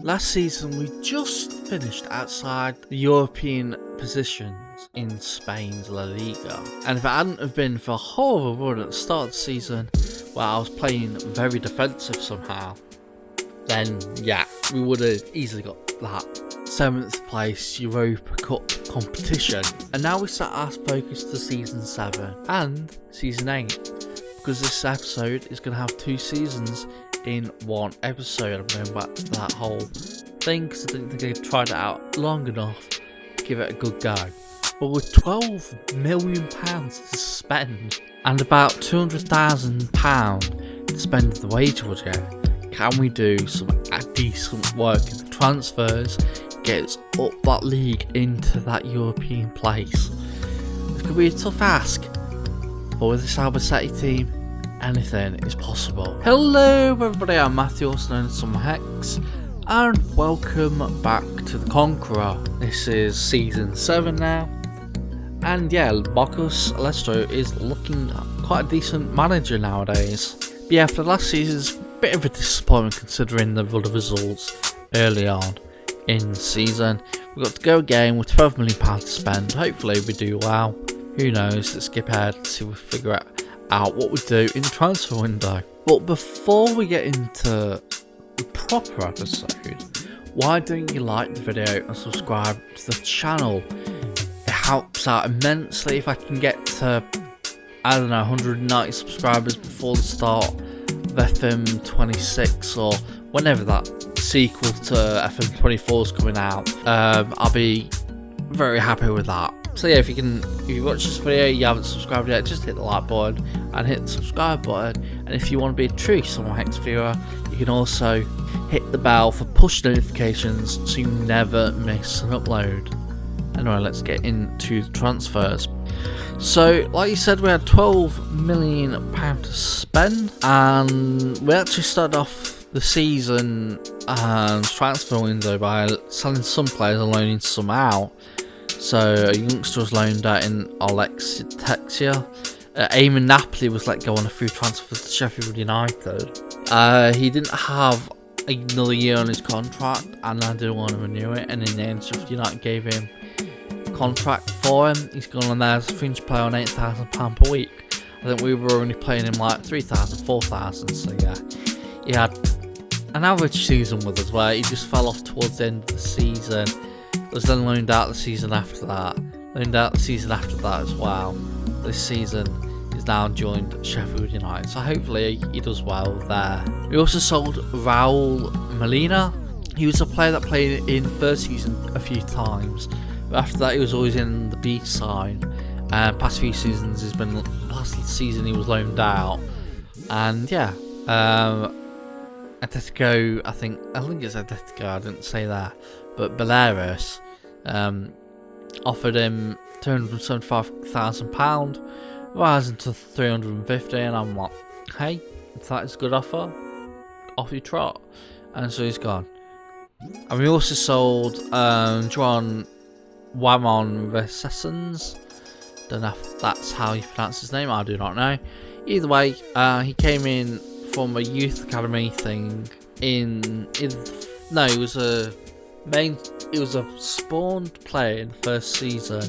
Last season we just finished outside the European positions in Spain's LaLiga, and if it hadn't have been for a horrible run at the start of the season where I was playing very defensive somehow, then yeah, we would have easily got that 7th place Europa Cup competition. And now we set our focus to Season 7 and Season 8, because this episode is going to have 2 seasons in one episode. I'm going back to that whole thing because I didn't think I tried it out long enough to give it a good go. But with £12 million to spend and about £200,000 to spend in the wage budget, can we do some decent work in the transfers, get us up that league into that European place? It's going to be a tough ask, but with this Albacete team, anything is possible. Hello everybody, I'm Matthew, also known as Some Hex, and welcome back to the Conqueror. This is Season 7 now, and yeah, Marcus Lestro is looking quite a decent manager nowadays. But yeah, for last season's bit of a disappointment considering the run of results early on in the season. We've got to go again with £12 million to spend. Hopefully we do well. Who knows? Let's skip ahead and see if we figure out what we do in the transfer window. But before we get into the proper episode, why don't you like the video and subscribe to the channel? It helps out immensely. If I can get to, I don't know, 190 subscribers before the start of FM 26 or whenever that sequel to FM 24 is coming out, I'll be very happy with that. So yeah, if you watch this video, you haven't subscribed yet, just hit the like button and hit the subscribe button. And if you want to be a true Some Hex viewer, you can also hit the bell for push notifications so you never miss an upload. Anyway, let's get into the transfers. So, like you said, we had £12 million to spend, and we actually started off the season and transfer window by selling some players and loaning some out. So, a youngster was loaned out in albacete. Eamon Napoli was let go on a free transfer to Sheffield United. He didn't have another year on his contract, and I didn't want to renew it, and in the end, Sheffield United gave him contract for him. He's gone on there as a fringe player on £8,000 per week. I think we were only playing him like 3,000, 4,000. So yeah, he had an average season with us where he just fell off towards the end of the season. Was then loaned out the season after that, as well. This season he's now joined Sheffield United, so hopefully he does well there. We also sold Raul Molina. He was a player that played in the first season a few times. After that, he was always in the B side. Past few seasons, last season he was loaned out, and yeah, Atletico. I think it's Atletico. I didn't say that, but Belarus offered him £275,000, rising to £350, and I'm like, hey, if that is a good offer, off you trot. And so he's gone. And we also sold Joan Wamon Resessens. Don't know if that's how you pronounce his name, I do not know. Either way, he came in from a youth academy thing he was a spawned player in the first season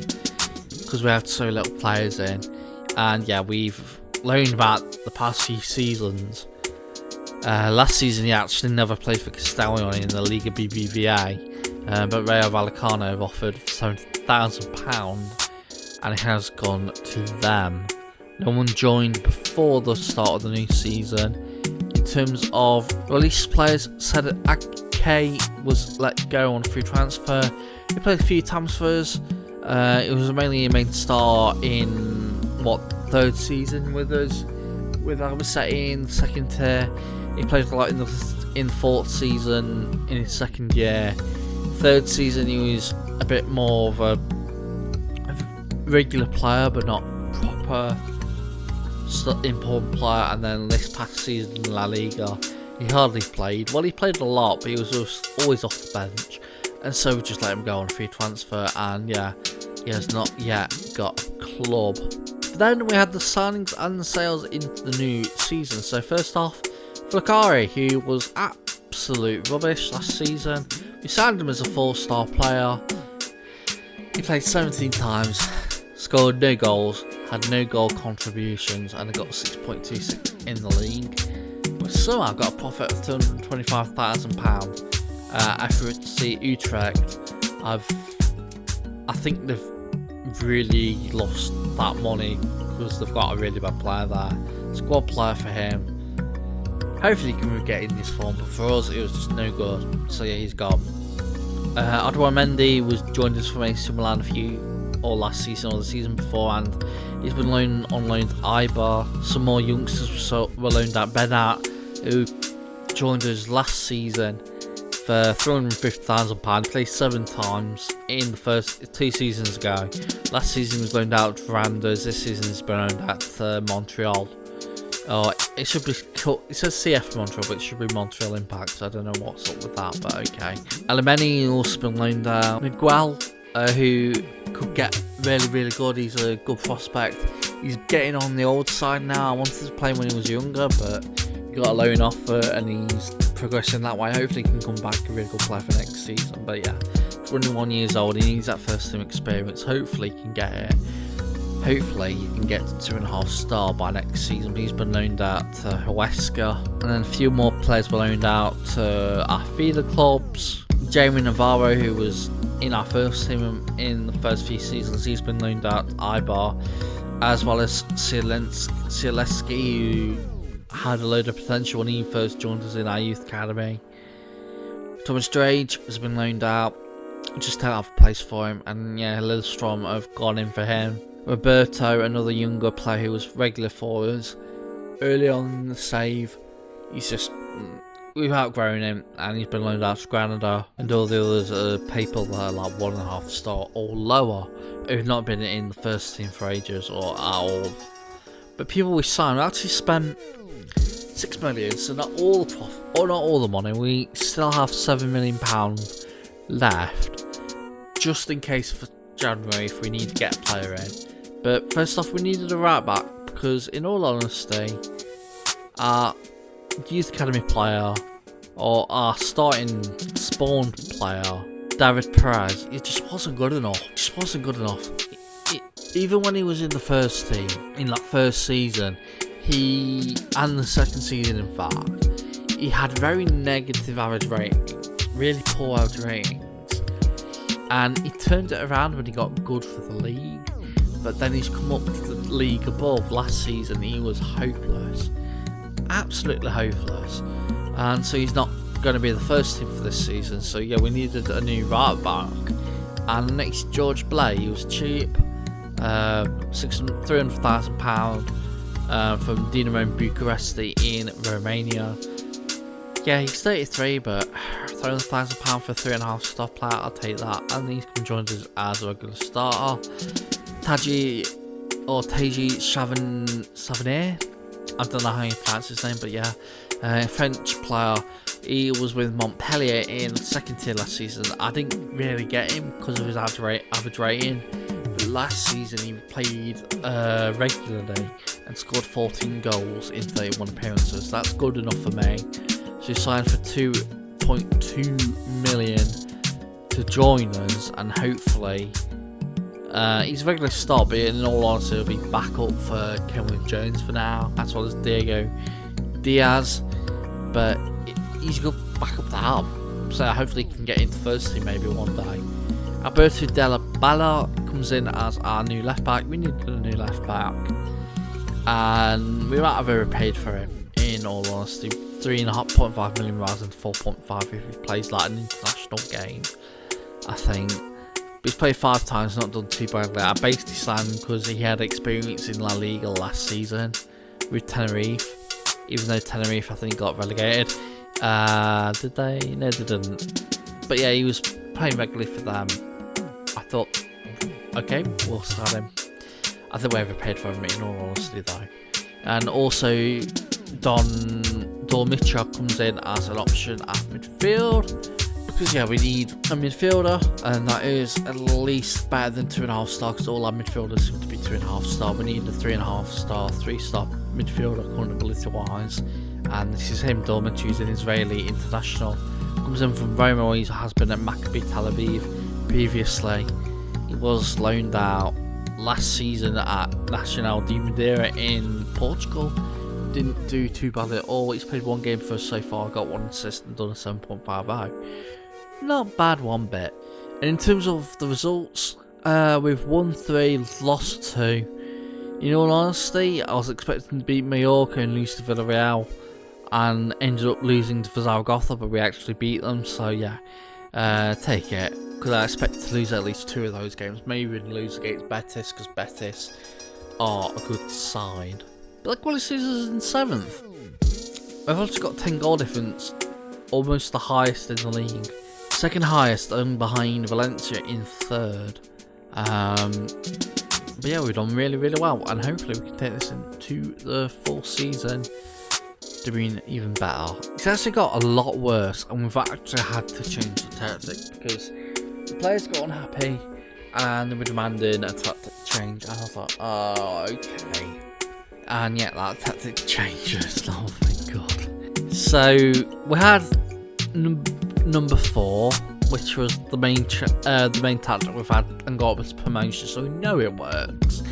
because we had so little players in, and yeah, we've learned about the past few seasons. Last season he actually never played for Castellon in the Liga BBVA. But Rayo Vallecano have offered £7,000 and it has gone to them. No one joined before the start of the new season. In terms of released players, said Ake was let go on free transfer. He played a few times for us. It was mainly a main star in third season with us, with Albacete in the second tier. He played a lot in the fourth season in his second year. Third season he was a bit more of a regular player but not proper important player, and then this past season in LaLiga he hardly played. Well, he played a lot, but he was always off the bench, and so we just let him go on a free transfer, and yeah, he has not yet got a club. But then we had the signings and the sales into the new season. So first off, Conqueror, who was at absolute rubbish last season. We signed him as a 4-star player. He played 17 times, scored no goals, had no goal contributions, and got 6.26 in the league. But somehow got a profit of £225,000 after Utrecht. I think they've really lost that money because they've got a really bad player there. Squad player for him. Hopefully he can get in this form, but for us it was just no good. So yeah, he's gone. Adwan Mendy was joined us from AC Milan last season or the season before, and he's been on loan to Eibar. Some more youngsters were loaned out. Benat, who joined us last season for £350,000. Played 7 times in the first 2 seasons ago. Last season he was loaned out to Randers. This season he's been loaned out to Montreal. It should be called, it says CF Montreal, but it should be Montreal Impact, so I don't know what's up with that, but okay. Elimeni also been loaned out. Miguel, who could get really good. He's a good prospect. He's getting on the old side now. I wanted to play him when he was younger, but he got a loan offer and he's progressing that way. Hopefully he can come back a really good player for next season. But yeah, 21 years old, he needs that first team experience. Hopefully he can get it. Hopefully he can get to 2.5 star by next season. He's been loaned out to Huesca, and then a few more players were loaned out to our feeder clubs. Jamie Navarro, who was in our first team in the first few seasons, he's been loaned out to Eibar, as well as Sieleski, who had a load of potential when he first joined us in our youth academy. Thomas Drage has been loaned out, just don't have a place for him, and yeah, Lillstrom have gone in for him. Roberto, another younger player who was regular for us early on in the save, we've outgrown him and he's been loaned out to Granada, and all the others are people that are like 1.5 star or lower who've not been in the first team for ages or at all. But people we signed, we actually spent £6 million, so not all the profit or not all the money. We still have £7 million left just in case for January if we need to get a player in. But first off, we needed a right back because, in all honesty, our youth academy player or our starting spawned player, David Perez, it just wasn't good enough. Even when he was in the first team in that first season, and the second season in fact, he had very negative average ratings, really poor average ratings, and he turned it around when he got good for the league. But then he's come up to the league above. Last season he was hopeless, absolutely hopeless, and so he's not going to be the first team for this season. So yeah, we needed a new right back, and next George Blay, he was cheap, £300,000 from Dinamo Bucharesti in Romania. Yeah, he's 33, but £300,000 for a 3.5 star player, I'll take that. And he's come joined us as a regular starter. Taji Savanier, I don't know how you pronounce his name, but yeah, French player. He was with Montpellier in the second tier last season. I didn't really get him because of his average rating, but last season he played regularly and scored 14 goals in 31 appearances. That's good enough for me. So he signed for £2.2 million to join us, and hopefully he's a regular start, but in all honesty he'll be back up for Kenwyne Jones for now, as well as Diego Diaz, but he's got back up to help, so hopefully he can get into first team maybe one day. Alberto Della Balla comes in as our new left back. We needed a new left back, and we might have overpaid for him, in all honesty. 3.5 million rather than 4.5 if he plays like an international game, I think. But he's played 5 times, not done too badly. I basically signed him because he had experience in LaLiga last season with Tenerife, even though Tenerife I think got relegated. Did they? No, they didn't. But yeah, he was playing regularly for them. I thought, okay, we'll sign him. I think we overpaid for him, in all honesty though. And also Dormicha comes in as an option at midfield, because yeah, we need a midfielder, and that is at least better than 2.5 star, because all our midfielders seem to be 2.5 star. We need a 3.5 star, 3-star midfielder current ability wise, and this is him, Dorman, choosing Israeli international. Comes in from Roma, where he has been at Maccabi Tel Aviv previously. He was loaned out last season at Nacional de Madeira in Portugal. Didn't do too badly at all. He's played one game for us so far, got 1 assist and done a 7.50. Not bad one bit. And in terms of the results, we've won 3, lost 2. In all honesty, I was expecting to beat Mallorca and lose to Villarreal, and ended up losing to Zaragoza, but we actually beat them, so yeah, take it. Because I expect to lose at least 2 of those games. Maybe we'd lose against Betis, because Betis are a good side. But the quality is in 7th. We've also got 10 goal difference, almost the highest in the league. Second highest, only behind Valencia in 3rd. But yeah, we've done really, really well, and hopefully we can take this into the full season doing even better. It's actually got a lot worse, and we've actually had to change the tactic because the players got unhappy and they were demanding a tactic change, and I was like, oh, okay. And yeah, that tactic changes. Oh my god. So we had number 4, which was the main tactic we've had and got us promotion, so we know it works.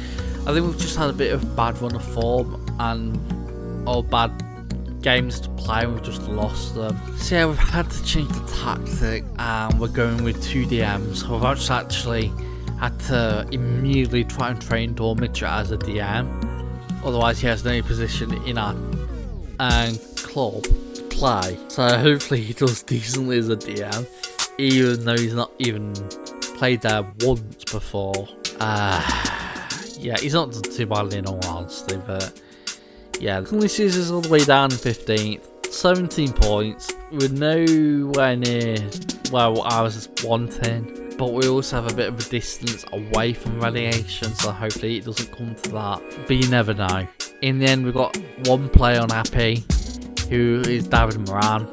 I think we've just had a bit of bad run of form and all bad games to play, and we've just lost them. So yeah, we've had to change the tactic, and we're going with 2 DMs. We've actually had to immediately try and train Dormic as a DM, otherwise he has no position in our club to play. So hopefully he does decently as a DM, even though he's not even played there once before. Yeah, he's not done too badly in all honesty, but yeah, the this is all the way down 15th, 17 points. We're nowhere near where I was wanting, but we also have a bit of a distance away from relegation, so hopefully it doesn't come to that, but you never know. In the end, we've got 1 player unhappy, who is David Moran.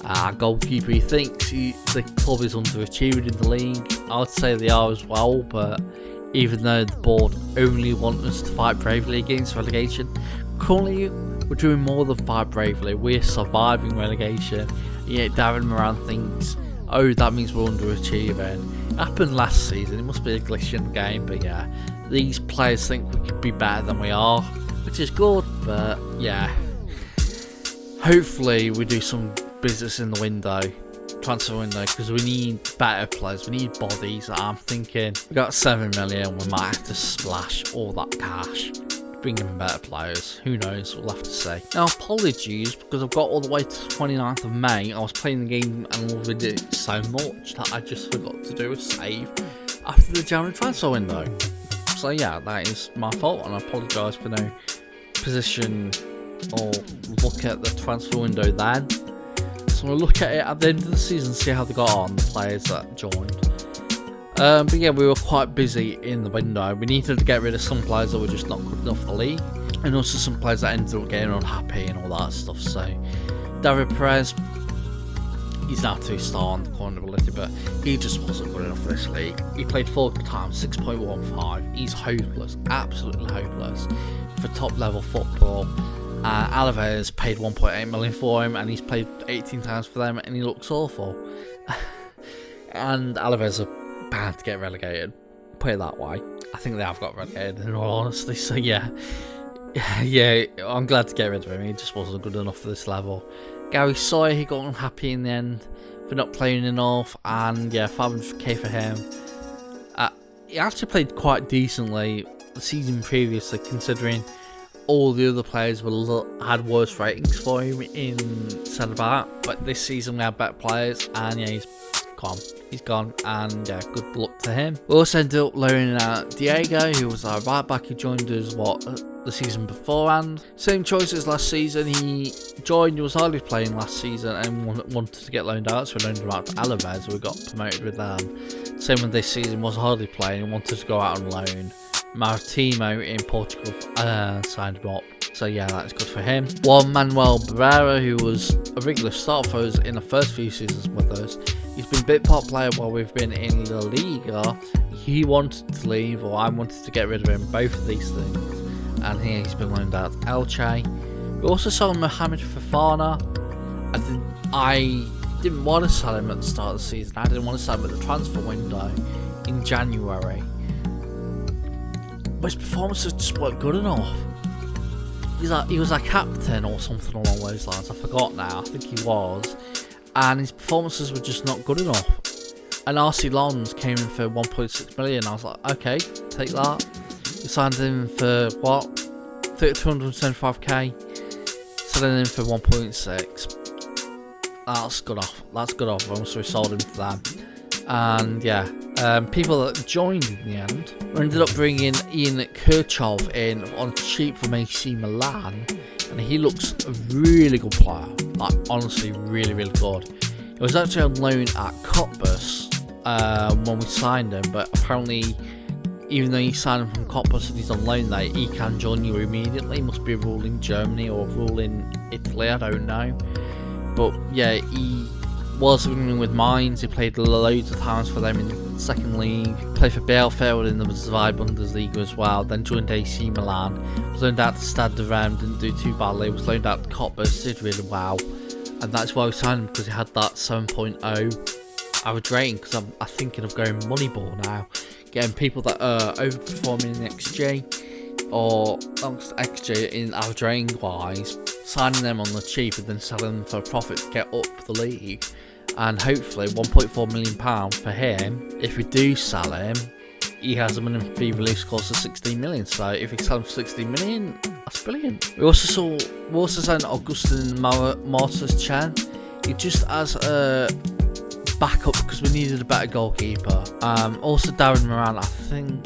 Our goalkeeper, he thinks the club is underachieving in the league. I would say they are as well, but even though the board only want us to fight bravely against relegation, currently we're doing more than fight bravely. We're surviving relegation, yet David Moran thinks, oh, that means we're underachieving. It happened last season, it must be a glitch in the game, but yeah, these players think we could be better than we are, which is good, but yeah, hopefully we do some business in the transfer window, because we need better players, we need bodies. I'm thinking we got 7 million, we might have to splash all that cash, bring in better players. Who knows, we'll have to see. Now apologies, because I've got all the way to the 29th of May. I was playing the game and loving it so much that I just forgot to do a save after the January transfer window. So yeah, that is my fault, and I apologise for no position or look at the transfer window then. So we'll look at it at the end of the season, see how they got on, the players that joined. But yeah, we were quite busy in the window. We needed to get rid of some players that were just not good enough for the league, and also some players that ended up getting unhappy and all that stuff. So David Perez, he's now 2-star on the corner ability, but he just wasn't good enough for this league. He played 4 times, 6.15. He's hopeless, absolutely hopeless for top level football. Alaves paid 1.8 million for him, and he's played 18 times for them, and he looks awful. And Alaves are bound to get relegated, put it that way. I think they have got relegated in all honesty, so yeah, I'm glad to get rid of him. He just wasn't good enough for this level. Gary Sawyer, he got unhappy in the end for not playing enough, and yeah, 500k for him. He actually played quite decently the season previously, considering all the other players had worse ratings for him in centre back, but this season we had better players, and yeah, he's gone, and yeah, good luck to him. We also ended up loaning out Diego, who was our right back, who joined us the season beforehand. Same choice as last season. He joined, he was hardly playing last season and wanted to get loaned out, so we loaned him out to Alaves. We got promoted with them. Same with this season, was hardly playing and wanted to go out on loan. Maritimo in Portugal signed him up, so yeah, that's good for him. Juan Manuel Barrera, who was a regular start for us in the first few seasons with us, he's been a bit part player while we've been in LaLiga. He wanted to leave, or I wanted to get rid of him, both of these things, and here he's been loaned out to Elche. We also sold Mohamed Fofana. I didn't want to sell him at the start of the season. I didn't want to sell him at the transfer window in January. But his performances just weren't good enough. He was a captain or something along those lines. I forgot now. I think he was. And his performances were just not good enough. And RC Lons came in for 1.6 million. I was like, okay, take that. We signed him for what? 275k. Selling him for 1.6. That's good off. That's good off. So we sold him for that. And yeah, people that joined in the end, we ended up bringing Ian Kirchhoff in on cheap from AC Milan, and he looks a really good player. Like honestly, really, really good. He was actually on loan at Cottbus when we signed him, but apparently, even though he signed him from Cottbus and he's on loan there, he can join you immediately. Must be a rule in Germany or a rule in Italy, I don't know. But yeah, he was with Mainz. He played loads of times for them in the second league. Played for Bielefeld in the Zwei Bundesliga as well. Then joined AC Milan. Was loaned out to Stade de Reims, didn't do too badly. Was loaned out to Cottbus, did really well. And that's why we signed him, because he had that 7.0 average rating. Because I'm thinking of going Moneyball now, getting people that are overperforming in XG or amongst XG in average rating wise, signing them on the cheap and then selling them for a profit to get up the league. And hopefully £1.4 million for him. If we do sell him, he has a minimum fee release cost of 16 million. So if we sell him for 16 million, that's brilliant. We also signed Augustin Martus Chen. He just as a backup because we needed a better goalkeeper. Also Darren Moran, I think.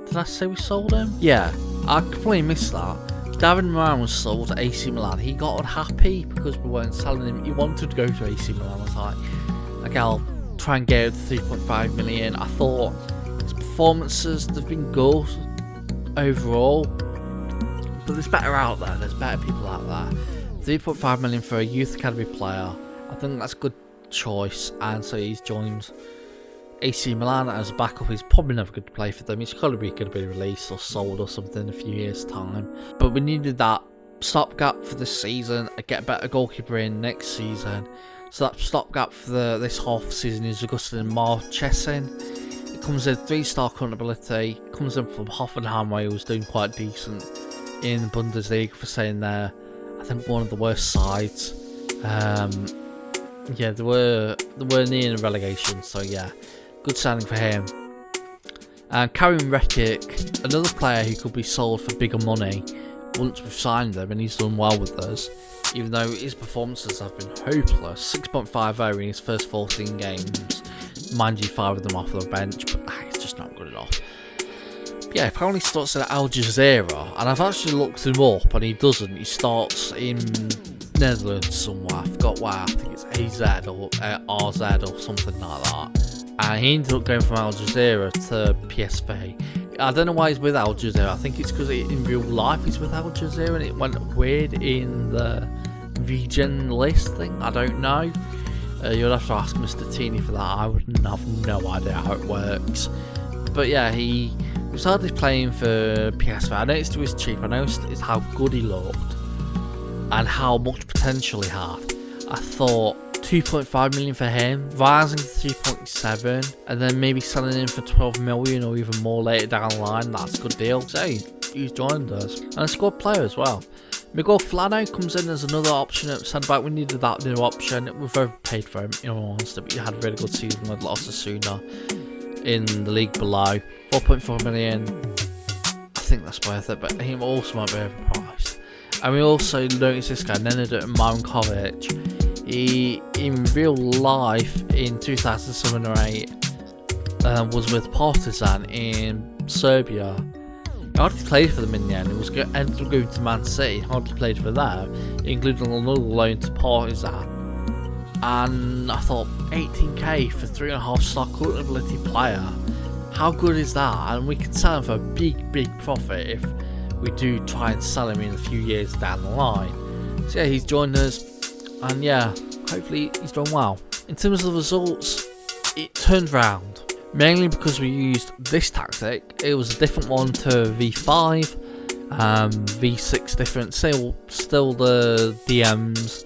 Did I say we sold him? Yeah, I completely missed that. Darren Moran was sold to AC Milan. He got unhappy because we weren't selling him. He wanted to go to AC Milan. I was like, okay, I'll try and get it to 3.5 million. I thought his performances, they've been good overall, but there's better out there. There's better people out there. 3.5 million for a youth academy player. I think that's a good choice. And so he's joined AC Milan as a backup. He's probably never going to play for them. He's probably going to be released or sold or something in a few years' time. But we needed that stopgap for this season and get a better goalkeeper in next season. So that stopgap for this half season is Augustin Marchesin. He comes in 3-star current ability. Comes in from Hoffenheim, where he was doing quite decent in the Bundesliga for saying they're, I think, one of the worst sides. Yeah, they were near the relegation. So yeah. Good signing for him. And Karim Rekic, another player who could be sold for bigger money once we've signed him, and he's done well with us, even though his performances have been hopeless. 6.50 in his first 14 games. Mind you, 5 of them off the bench, but it's just not good enough. But yeah, apparently he starts at Al Jazeera, and I've actually looked him up, and he doesn't. He starts in Netherlands somewhere. I forgot where. I think it's AZ or RZ or something like that. And he ended up going from Al Jazeera to PSV. I don't know why he's with Al Jazeera. I think it's because in real life he's with Al Jazeera and it went weird in the region list thing. I don't know. You'll have to ask Mr. Teeny for that. I wouldn't have no idea how it works. But yeah, he started playing for PSV. I noticed he was cheap. I noticed how good he looked and how much potential he had. I thought 2.5 million for him, rising to 3.7, and then maybe selling him for 12 million or even more later down the line. That's a good deal. So he's joined us, and a squad player as well. Miguel Flano comes in as another option at centre back. We needed that new option. We've overpaid for him, in all honesty, but he had a really good season with Osasuna in the league below. 4.4 million. I think that's worth it, but he also might be overpriced. And we also noticed this guy, Nenad Marinkovic. He, in real life, in 2007 or 8, was with Partizan in Serbia. He hardly played for them in the end. He was ended up going to Man City. Hardly played for them, including another loan to Partizan. And I thought, 18k for 3.5-star current ability player. How good is that? And we can sell him for a big profit if we do try and sell him in a few years down the line. So yeah, he's joined us. And yeah, hopefully he's done well. In terms of the results, it turned round. Mainly because we used this tactic. It was a different one to V5. V6 different, still the DMs.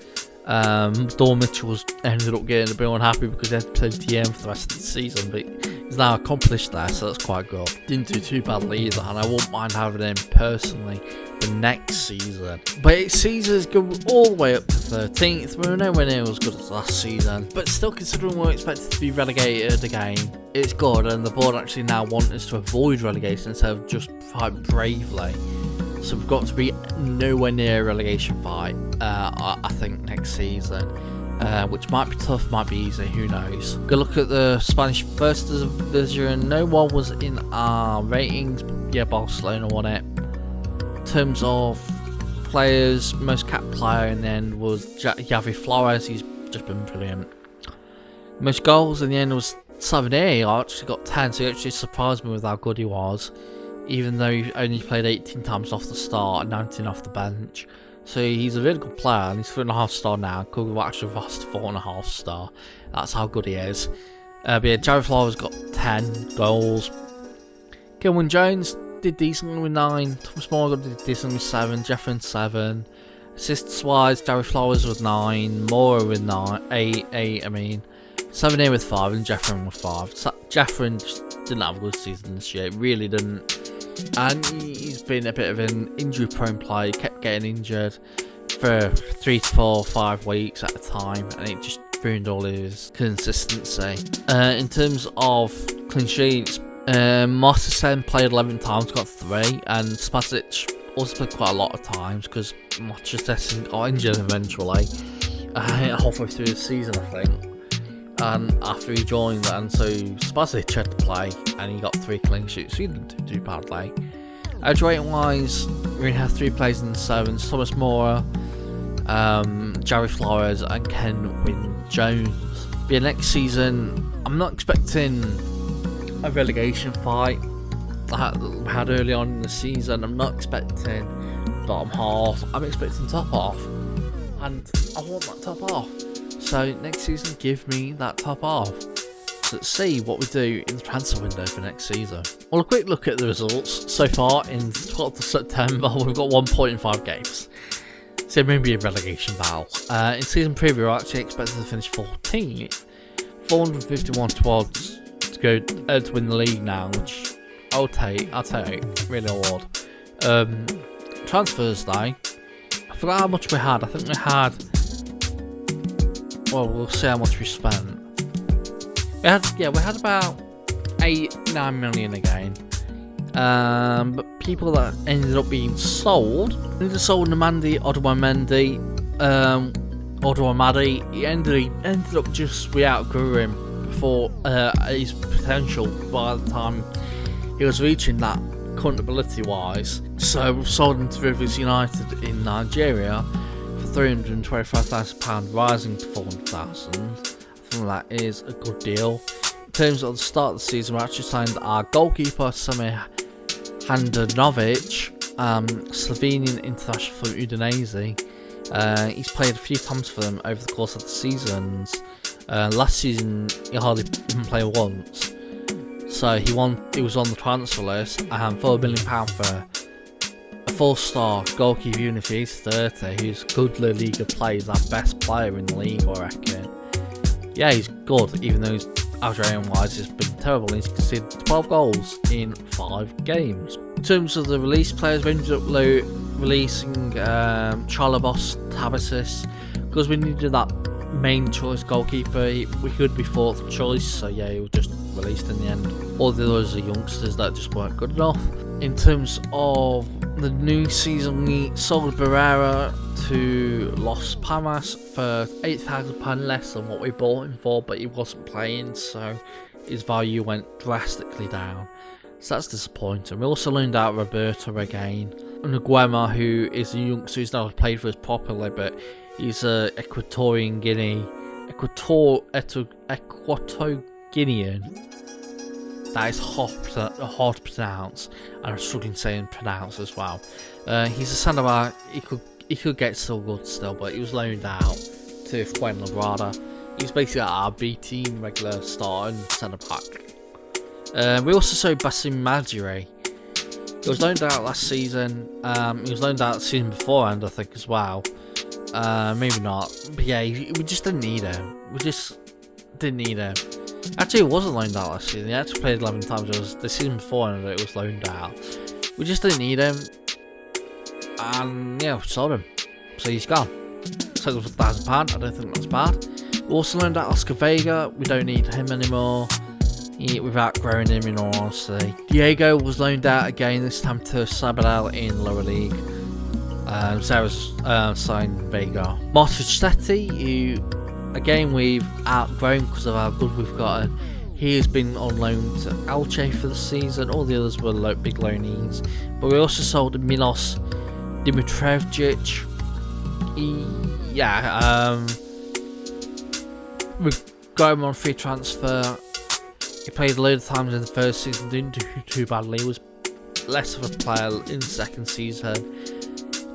Dawn Mitchell ended up getting a bit unhappy because he had to play DM for the rest of the season, but he's now accomplished that, so that's quite good. Didn't do too badly either, and I wouldn't mind having him personally for next season. But seasons go all the way up to 13th. We're nowhere near as good as last season, but still, considering we're expected to be relegated again, it's good, and the board actually now want us to avoid relegation instead of just fight bravely. So we've got to be nowhere near a relegation fight, I think, next season. Which might be tough, might be easy, who knows. Go look at the Spanish First Division. No one was in our ratings, but yeah, Barcelona won it. In terms of players, most capped player in the end was Javi Flores. He's just been brilliant. Most goals in the end was 7. I actually got 10, so he actually surprised me with how good he was. Even though he only played 18 times off the start and 19 off the bench. So he's a really good player, and he's 3.5 star now. Could have actually lost 4.5 star. That's how good he is. But yeah, Jared Flowers got 10 goals. Kilwin Jones did decently with 9. Thomas Morgan did decently with 7. Jeffrin 7. Assists wise, Jared Flowers with 9. Mora with 8. 7 here with 5, and Jeffrin with 5. Jeffrin just didn't have a good season this year. Really didn't. And he's been a bit of an injury prone player. He kept getting injured for 3 to 4, 5 weeks at a time, and it just ruined all his consistency. In terms of clean sheets, Martin played 11 times, got 3, and Spasic also played quite a lot of times because Martin got injured eventually halfway through the season, I think. And after he joined, and so Spasic had to play, and he got 3 clean sheets, so he didn't do too badly. Edge rating wise, we're going to have 3 players in the 7s: Thomas Mora, Jared Flores, and Kenwin Jones. But yeah, next season, I'm not expecting a relegation fight like we had early on in the season. I'm not expecting bottom half, I'm expecting top half, and I want that top half. So next season, give me that top half. So let's see what we do in the transfer window for next season. Well, a quick look at the results so far in 12th of September. We've got 1 point in 5 games. So maybe a relegation battle. In season preview, we're actually expected to finish 14th. 451 towards to go to win the league now, which I'll take. Really award. Transfers though, I forgot how much we had. I think we had. Well, we'll see how much we spent. We had about 8-9 million again. But people that ended up being sold. We just sold Namandi Odwamadi. He ended up just, we outgrew him before his potential by the time he was reaching that current ability wise. So we've sold him to Rivers United in Nigeria for £325,000, rising to £400,000. I think that is a good deal. In terms of the start of the season, we actually signed our goalkeeper Sami Handanovic, Slovenian international from Udinese. He's played a few times for them over the course of the seasons. Last season he hardly even played once. So he was on the transfer list, and £4 million for a 4-star goalkeeper, even if he's 30, who's a good LaLiga player, he's our best player in the league, I reckon. Yeah, he's good, even though his average wise has been terrible. He's conceded 12 goals in 5 games. In terms of the release players, we ended up releasing Charlabos Tabasis because we needed that main choice goalkeeper. We could be 4th choice, so yeah, he was just released in the end. All the others are youngsters that just weren't good enough. In terms of the new season, we sold Barrera to Los Palmas for £8,000 less than what we bought him for, but he wasn't playing, so his value went drastically down. So that's disappointing. We also loaned out Roberto again. Nguema, who is a youngster who's not played for us properly, but he's a Equatorian Guinean. That is hard to pronounce, and I'm struggling saying pronounce as well. He's a centre back. He could get still good still, but he was loaned out to Fuenlabrada. He's basically our B team regular starting centre back. We also sold Basim Madjiri He was loaned out last season. He was loaned out the season beforehand, I think, as well. Maybe not. But yeah, we just didn't need him. We just didn't need him. Actually, he wasn't loaned out last season. He actually played 11 times. It was the season beforehand that it was loaned out. We just didn't need him. And yeah, we sold him. So he's gone. Sold him for £1,000. I don't think that's bad. We also loaned out Oscar Vega. We don't need him anymore. We've outgrown him, in all honesty. Diego was loaned out again, this time to Sabadell in lower league. Sarah's signed Vega. Martichetti, who again we've outgrown because of how good we've gotten. He has been on loan to Elche for the season. All the others were big loanees. But we also sold Milos Dimitrievich. We've got him on free transfer. He played a load of times in the first season, didn't do too badly. He was less of a player in the second season.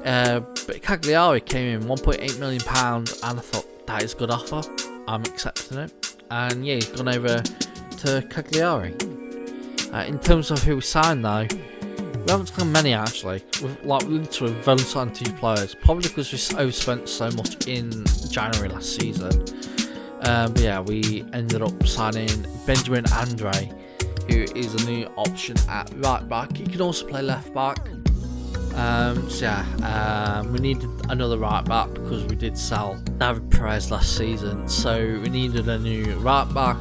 But Cagliari came in £1.8 million, and I thought that is a good offer. I'm accepting it. And yeah, he's gone over to Cagliari. In terms of who we signed though, we haven't signed many actually. We've literally only signed 2 players, probably because we overspent so much in January last season. But yeah, we ended up signing Benjamin Andre, who is a new option at right back. He can also play left back. We needed another right back because we did sell David Perez last season. So we needed a new right back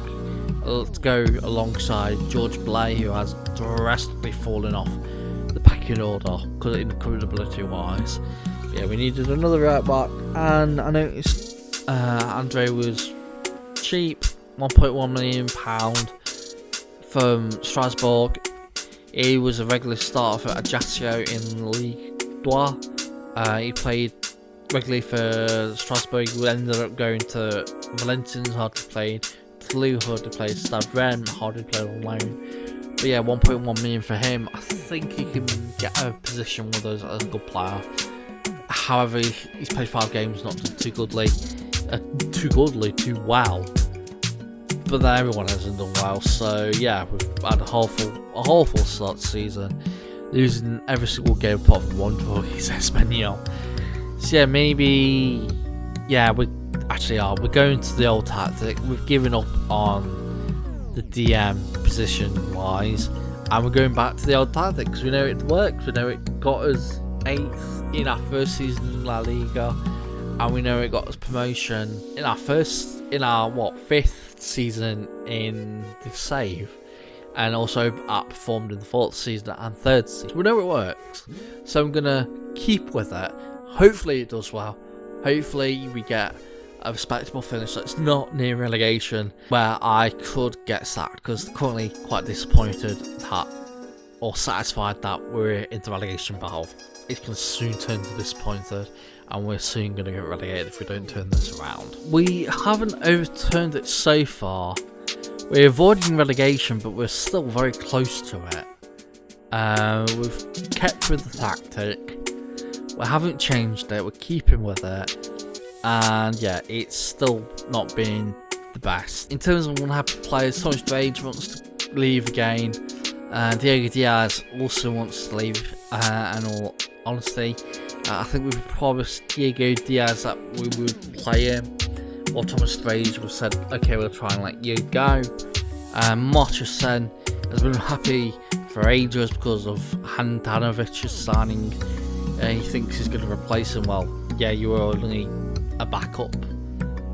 to go alongside George Blay, who has drastically fallen off the pecking order because in credibility wise. Yeah, we needed another right back, and I noticed Andre was cheap, £1.1 million from Strasbourg. He was a regular starter for Ajaccio in Ligue 2. He played regularly for Strasbourg. He ended up going to Valenciennes, hardly played. Toulouse, hardly played. Stade Rennes, hardly played on loan. But yeah, 1.1 million for him. I think he can get a position with us as a good player. However, he's played 5 games, not done too well. But then everyone hasn't done well. So yeah, we've had a whole full start season, losing every single game apart from one draw against Espanyol. So yeah, maybe we actually are. We're going to the old tactic. We've given up on the DM position wise, and we're going back to the old tactic because we know it works. We know it got us 8th in our first season in La Liga, and we know it got us promotion in our 5th season in the save, and also outperformed in the 4th season and 3rd season. We know it works, so I'm gonna keep with it. Hopefully it does well. Hopefully we get a respectable finish that's not near relegation where I could get sacked, because currently quite disappointed that, or satisfied that we're in the relegation battle. It can soon turn to disappointed, and we're soon going to get relegated if we don't turn this around. We haven't overturned it so far. We're avoiding relegation, but we're still very close to it. We've kept with the tactic. We haven't changed it. We're keeping with it. And yeah, it's still not been the best. In terms of unhappy players, Thomas Drage wants to leave again. Diego Diaz also wants to leave. In all honesty, I think we've promised Diego Diaz that we would play him, while Thomas Drage have said, okay, we'll try and let you go. Marchesen has been happy for ages because of Handanovic's signing. He thinks he's going to replace him. Well, yeah, you were only a backup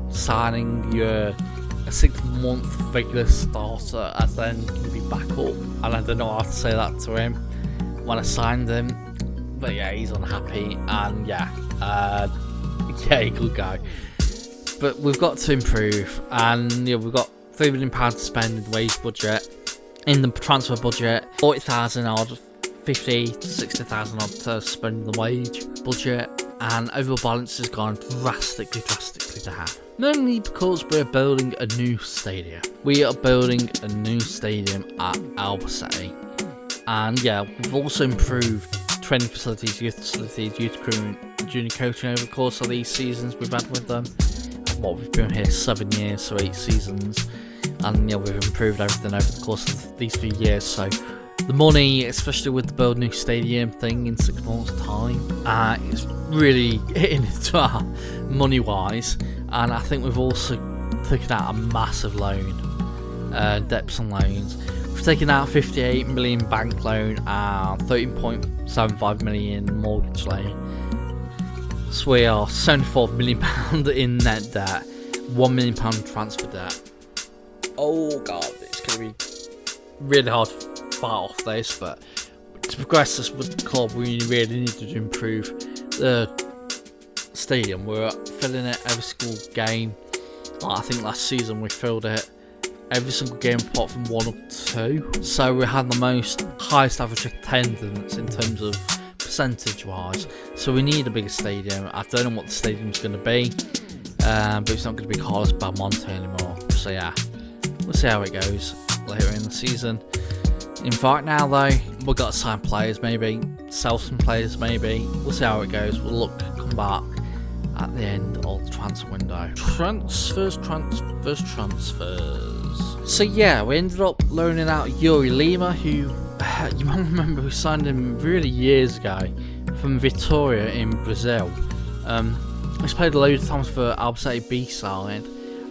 signing. You're a 6-month regular starter, as then going to be backup. And I don't know how to say that to him when I signed him. But yeah, he's unhappy, and good guy. But we've got to improve, and we've got £3 million to spend in the wage budget, in the transfer budget, 40,000 odd, 50 to 60,000 odd to spend in the wage budget, and overall balance has gone drastically down. Mainly because we're building a new stadium. We are building a new stadium at Albacete, and we've also improved training facilities, youth facilities, youth recruitment, junior coaching over the course of these seasons we've had with them. We've been here 7 years, so 8 seasons, and we've improved everything over the course of these few years. So The money, especially with the build new stadium thing in 6 months' time, is really hitting it money wise. And I think we've also taken out a massive loan, debts and loans. We've taken out 58 million bank loan and 13.75 million mortgage loan. So we are £74 million in net debt, £1 million transfer debt. Oh god, it's going to be really hard to fight off this, but to progress this with the club, we really need to improve the stadium. We're filling it every single game. Like I think last season we filled it every single game apart from 1 or 2. So we had the highest average attendance in terms of percentage wise. So we need a bigger stadium. I don't know what the stadium's going to be, but it's not going to be Carlos Belmonte anymore. So yeah, we'll see how it goes later in the season. Right now though, we've got to sign players, maybe sell some players, maybe. We'll see how it goes. We'll come back at the end of the transfer window. Transfers. So yeah, we ended up loaning out Yuri Lima, who you might remember we signed him really years ago from Vitória in Brazil. He's played a load of times for Albacete B side.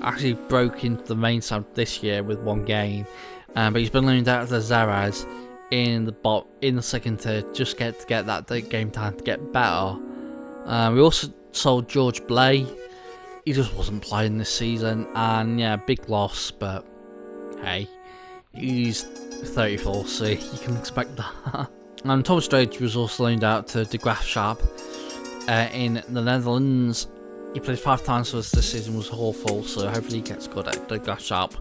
Actually broke into the main side this year with 1 game, but he's been loaned out to the Zaraz in the second tier just to get that game time to get better. We also sold George Blay. He just wasn't playing this season, and yeah, big loss, but hey, he's 34, so you can expect that. And Thomas Drake was also loaned out to De Graafschap in the Netherlands. He played 5 times for us this season, was awful, so hopefully he gets good at De Graafschap.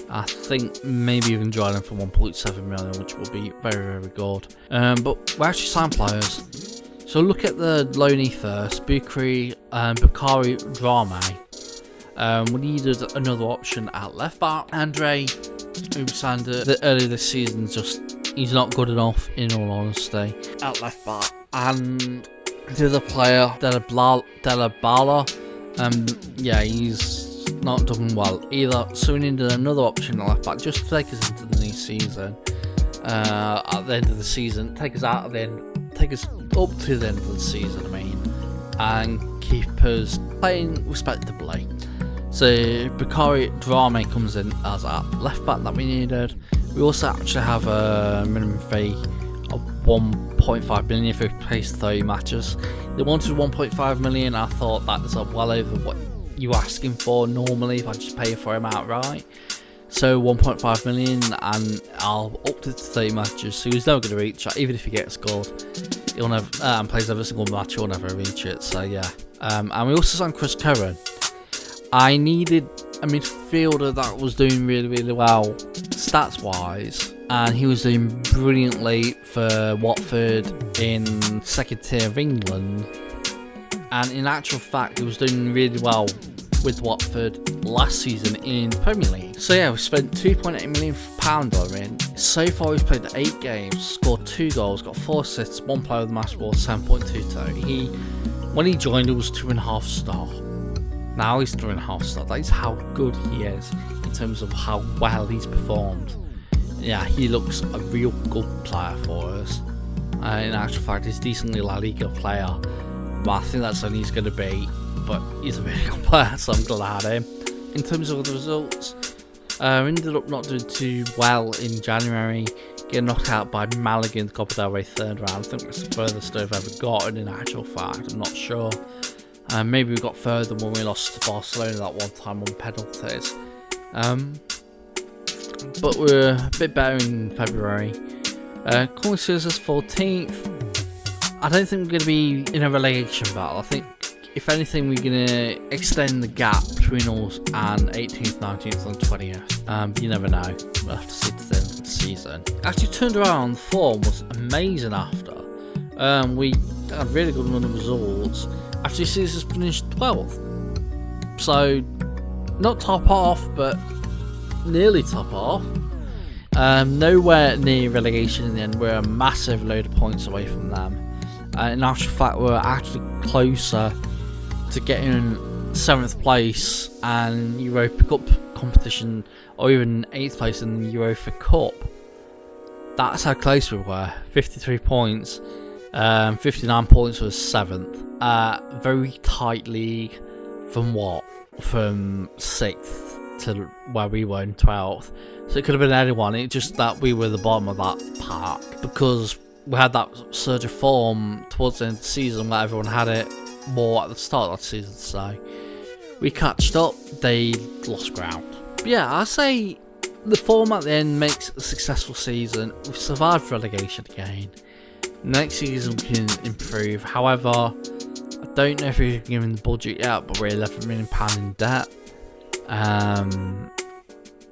I think maybe even join him for 1.7 million, which will be very, very good. But we actually signed players. So look at the loanee first, Bakary Drame. We needed another option at left back. Andre, who we signed earlier this season, he's not good enough in all honesty at left back. And the other player, Della Bala, yeah, he's not done well either. So we needed another option at left back just to take us into the new season. At the end of the season, take us up to the end of the season, and keep us playing respectably. So Bakary Drame comes in as our left back that we needed. We also actually have a minimum fee of 1.5 million if we plays 30 matches. They wanted 1.5 million. I thought that's well over what you're asking for normally if I just pay for him outright. So 1.5 million, and I'll up it to 30 matches. So he's never going to reach that, even if he gets scored. He'll never and plays every single match. He'll never reach it. So yeah, and we also signed Chris Curran. I needed a midfielder that was doing really, really well stats wise, and he was doing brilliantly for Watford in 2nd tier of England. And in actual fact, he was doing really well with Watford last season in the Premier League. So yeah, we spent £2.8 million on him. So far he's played 8 games, scored 2 goals, got 4 assists, 1 player of the match score, 7.22. When he joined, it was 2.5 star. Now he's 3.5 star. That is how good he is in terms of how well he's performed. Yeah, he looks a real good player for us. In actual fact, he's a decently LaLiga player. But I think that's only he's going to be. But he's a really good player, so I'm glad I had him. In terms of the results, ended up not doing too well in January. Getting knocked out by Malaga in the Copa del Rey 3rd round. I think that's the furthest I've ever gotten in actual fact. I'm not sure. Maybe we got further when we lost to Barcelona that one time on penalties. But we're a bit better in February. Calling Scissors 14th. I don't think we're going to be in a relegation battle. I think, if anything, we're going to extend the gap between us and 18th, 19th and 20th. You never know. We'll have to see to the end of the season. Actually turned around. The form was amazing after. We had a really good run of results. Actually, Caesars finished 12th. So, not top half, but nearly top half. Nowhere near relegation in the end. We're a massive load of points away from them. In actual fact, we're actually closer to getting 7th place and Europa Cup competition, or even 8th place in the Europa Cup. That's how close we were. 53 points. 59 points was 7th. Very tight league. From what? From 6th to where we were in 12th. So it could have been anyone. It's just that we were the bottom of that park. Because we had that surge of form towards the end of the season where everyone had it more at the start of that season. So we catched up. They lost ground. But yeah, I say the form at the end makes a successful season. We've survived relegation again. Next season we can improve. However, I don't know if we've given the budget yet, but we're £11 million in debt.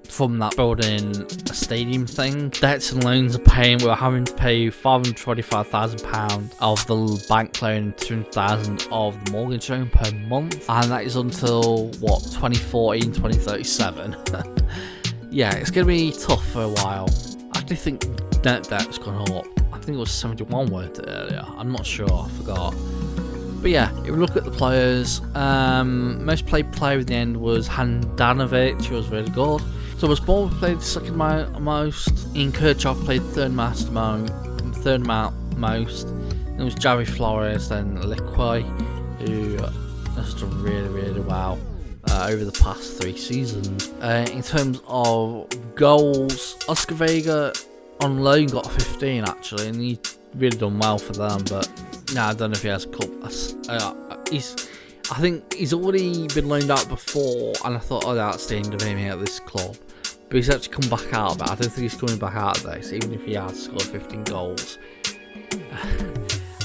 From that building a stadium thing. Debts and loans are paying. We're having to pay £525,000 of the bank loan, £200,000 of the mortgage loan per month, and that is until what, 2014, 2037. Yeah, it's going to be tough for a while. I actually think net debt's gone up. I think it was 71 worth it earlier. I'm not sure, I forgot. But yeah, if we look at the players, most played player in the end was Handanovic, who was really good. Thomas Ball played second most. Ian Kirchhoff played third most. It was Javi Flores, then Liquay, who has done really well over the past 3 seasons. In terms of goals, Oscar Vega on loan got 15 actually, and he really done well for them. But no, I don't know if he has a club. I think he's already been loaned out before, and I thought, oh, that's the end of him here at this club. But he's actually come back out, but I don't think he's coming back out of this, even if he has scored 15 goals.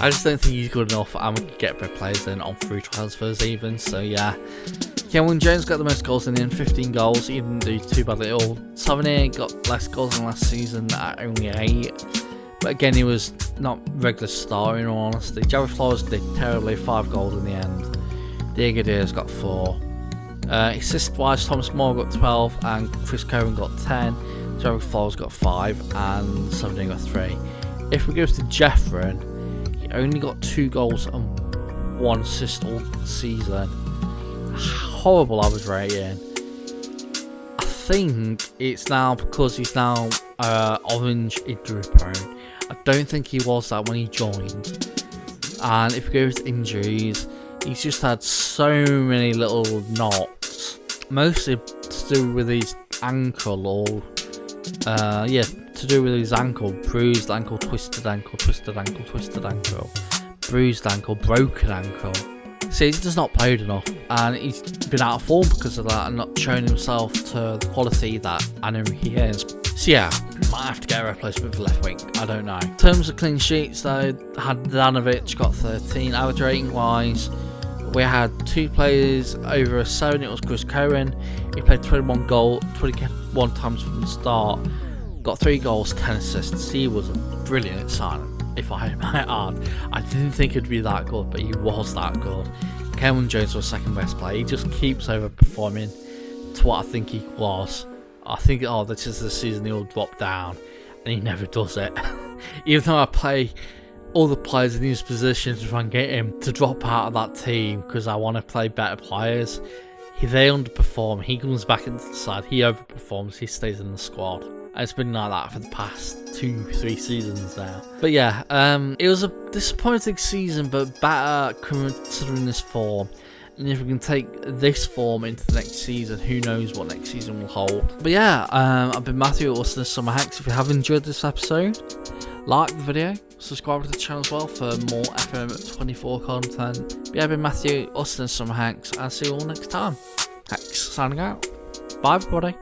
I just don't think he's good enough, and we can get better players in on free transfers even, so yeah. Kevin Jones got the most goals in the end, 15 goals. He didn't do too badly at all. Tavernier got less goals than last season at only 8. But again, he was not regular star in all honesty. Javi Flores did terribly, 5 goals in the end. Diego Diaz got 4. Assist-wise, Thomas Moore got 12 and Chris Cohen got 10. Javi Flores got 5 and Tavernier got 3. If we go to Jeffren, he only got 2 goals and 1 assist all season. Horrible average rating. I think it's now because he's now orange injury prone. I don't think he was that when he joined. And if we go to injuries, he's just had so many little knocks, mostly to do with his ankle, or to do with his ankle, bruised ankle, twisted ankle, twisted ankle, twisted ankle, bruised ankle, broken ankle. So he's just not played enough, and he's been out of form because of that and not shown himself to the quality that I know he is. So yeah, might have to get a replacement for left wing, I don't know. In terms of clean sheets though, Handanovic got 13. Average rating wise, we had 2 players over a 7. It was Chris Cohen. He played 21 times from the start, got 3 goals, 10 assists. He was a brilliant signing, if I might add. I didn't think he'd be that good, but he was that good. Kevin Jones was second best player. He just keeps overperforming to what I think he was. I think, oh, this is the season he'll drop down, and he never does it. Even though I play all the players in his position to try and get him to drop out of that team because I want to play better players, they underperform. He comes back into the side, he overperforms, he stays in the squad. And it's been like that for the past 2-3 seasons now. But yeah, it was a disappointing season, but better considering this form. And if we can take this form into the next season, who knows what next season will hold. But yeah, I've been Matthew, also Summer Hacks. If you have enjoyed this episode, like the video, subscribe to the channel as well for more FM24 content. But yeah, I've been Matthew, Austin Summer Hacks, and see you all next time. Hacks signing out. Bye everybody.